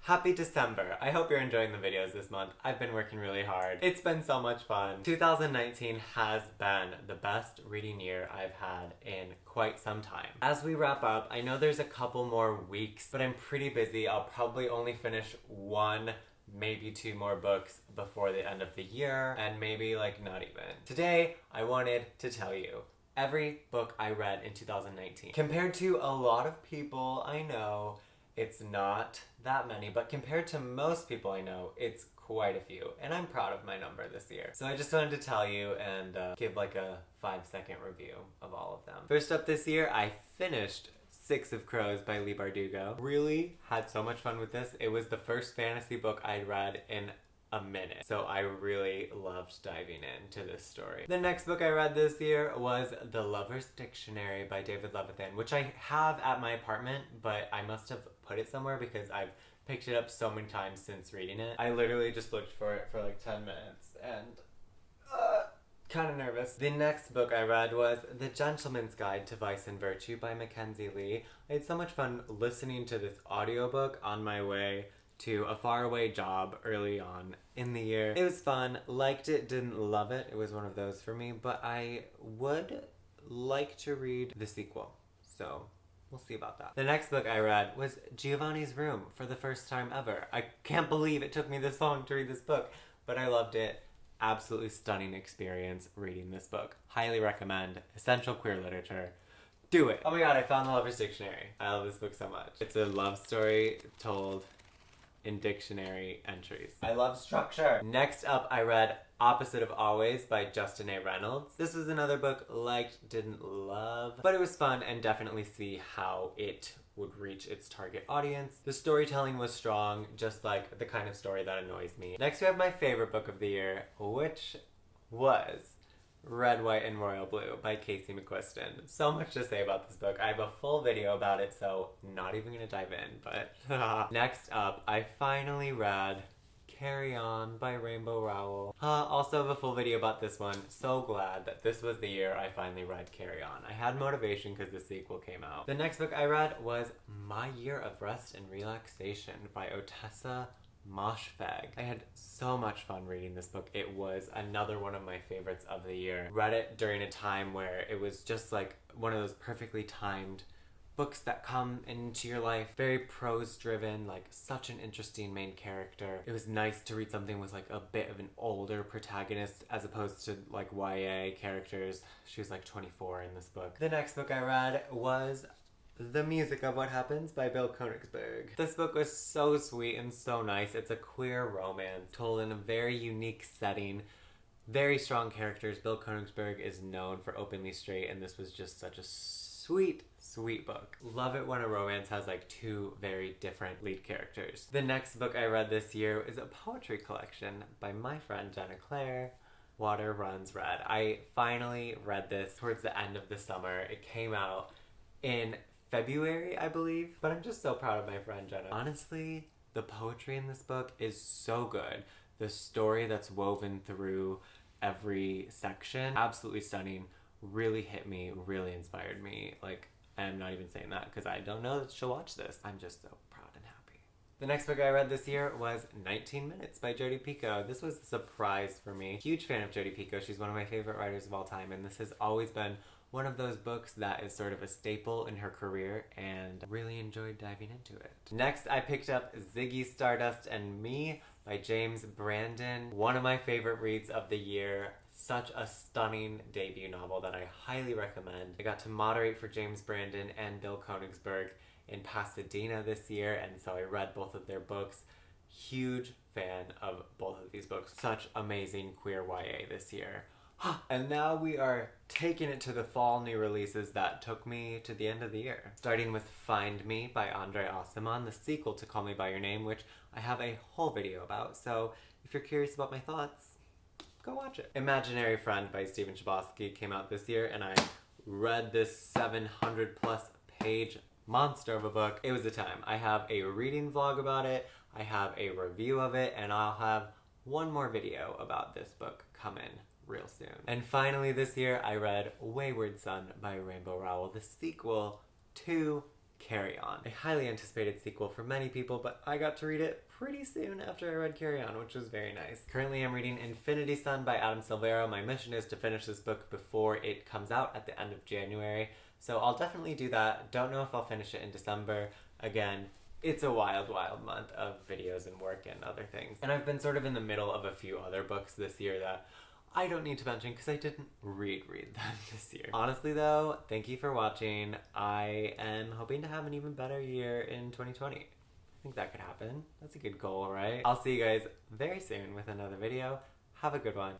Happy December. I hope you're enjoying the videos this month. I've been working really hard. It's been so much fun. 2019 has been the best reading year I've had in quite some time. As we wrap up, I know there's a couple more weeks, but I'm pretty busy. I'll probably only finish one, maybe two more books before the end of the year, and maybe like not even. Today, I wanted to tell you every book I read in 2019. Compared to a lot of people I know, it's not that many, but compared to most people I know, it's quite a few, and I'm proud of my number this year. So I just wanted to tell you and give like a 5-second review of all of them. First up this year, I finished Six of Crows by Leigh Bardugo. Really had so much fun with this. It was the first fantasy book I'd read in a minute, so I really loved diving into this story. The next book I read this year was The Lover's Dictionary by David Levithan, which I have at my apartment, but I must have put it somewhere because I've picked it up so many times since reading it. I literally just looked for it for like 10 minutes and kind of nervous. The next book I read was The Gentleman's Guide to Vice and Virtue by Mackenzie Lee. I had so much fun listening to this audiobook on my way to a faraway job early on in the year. It was fun, liked it, didn't love it. It was one of those for me, but I would like to read the sequel, so we'll see about that. The next book I read was Giovannis Room for the first time ever. I can't believe it took me this long to read this book, but I loved it. Absolutely stunning experience reading this book. Highly recommend. Essential queer literature. Do it. Oh my god, I found The Lover's Dictionary. I love this book so much. It's a love story told in dictionary entries. I love structure. Next up, I read Opposite of Always by Justin A. Reynolds. This was another book liked, didn't love, but it was fun and definitely see how it would reach its target audience. The storytelling was strong, just like the kind of story that annoys me. Next, we have my favorite book of the year, which was Red, White, and Royal Blue by Casey McQuiston. So much to say about this book. I have a full video about it, so not even gonna dive in, but next up, I finally read Carry On by Rainbow Rowell. Also have a full video about this one. So glad that this was the year I finally read Carry On. I had motivation because the sequel came out. The next book I read was My Year of Rest and Relaxation by Otessa Moshfegh. I had so much fun reading this book. It was another one of my favorites of the year. Read it during a time where it was just like one of those perfectly timed books that come into your life. Very prose driven, like such an interesting main character. It was nice to read something with like a bit of an older protagonist as opposed to like YA characters. She was like 24 in this book. The next book I read was The Music of What Happens by Bill Konigsberg. This book was so sweet and so nice. It's a queer romance told in a very unique setting. Very strong characters. Bill Konigsberg is known for openly straight, and this was just such a sweet book. Love it when a romance has like two very different lead characters. The next book I read this year is a poetry collection by my friend Jenna Claire, Water Runs Red. I finally read this towards the end of the summer. It came out in February, I believe, but I'm just so proud of my friend Jenna. Honestly, the poetry in this book is so good. The story that's woven through every section, absolutely stunning, really hit me, really inspired me. Like, I'm not even saying that because I don't know that she'll watch this. I'm just so proud and happy. The next book I read this year was 19 Minutes by Jodi Picoult. This was a surprise for me. Huge fan of Jodi Picoult. She's one of my favorite writers of all time, and this has always been one of those books that is sort of a staple in her career, and really enjoyed diving into it. Next, I picked up Ziggy Stardust Me by James Brandon. One of my favorite reads of the year. Such a stunning debut novel that I highly recommend. I got to moderate for James Brandon and Bill Konigsberg in Pasadena this year, and so I read both of their books. Huge fan of both of these books. Such amazing queer YA this year. And now we are taking it to the fall new releases that took me to the end of the year. Starting with Find Me by Andre Aciman, the sequel to Call Me By Your Name, which I have a whole video about, so if you're curious about my thoughts, go watch it. Imaginary Friend by Stephen Chbosky came out this year, and I read this 700 plus page monster of a book. It was a time. I have a reading vlog about it, I have a review of it, and I'll have one more video about this book coming real soon. And finally this year I read Wayward Son by Rainbow Rowell, the sequel to Carry On, a highly anticipated sequel for many people, but I got to read it pretty soon after I read Carry On, which was very nice. Currently I'm reading Infinity Son by Adam Silvera. My mission is to finish this book before it comes out at the end of January, so I'll definitely do that. Don't know if I'll finish it in December. Again, it's a wild, wild month of videos and work and other things. And I've been sort of in the middle of a few other books this year that I don't need to mention because I didn't read them this year. Honestly though, thank you for watching. I am hoping to have an even better year in 2020. I think that could happen. That's a good goal, right? I'll see you guys very soon with another video. Have a good one.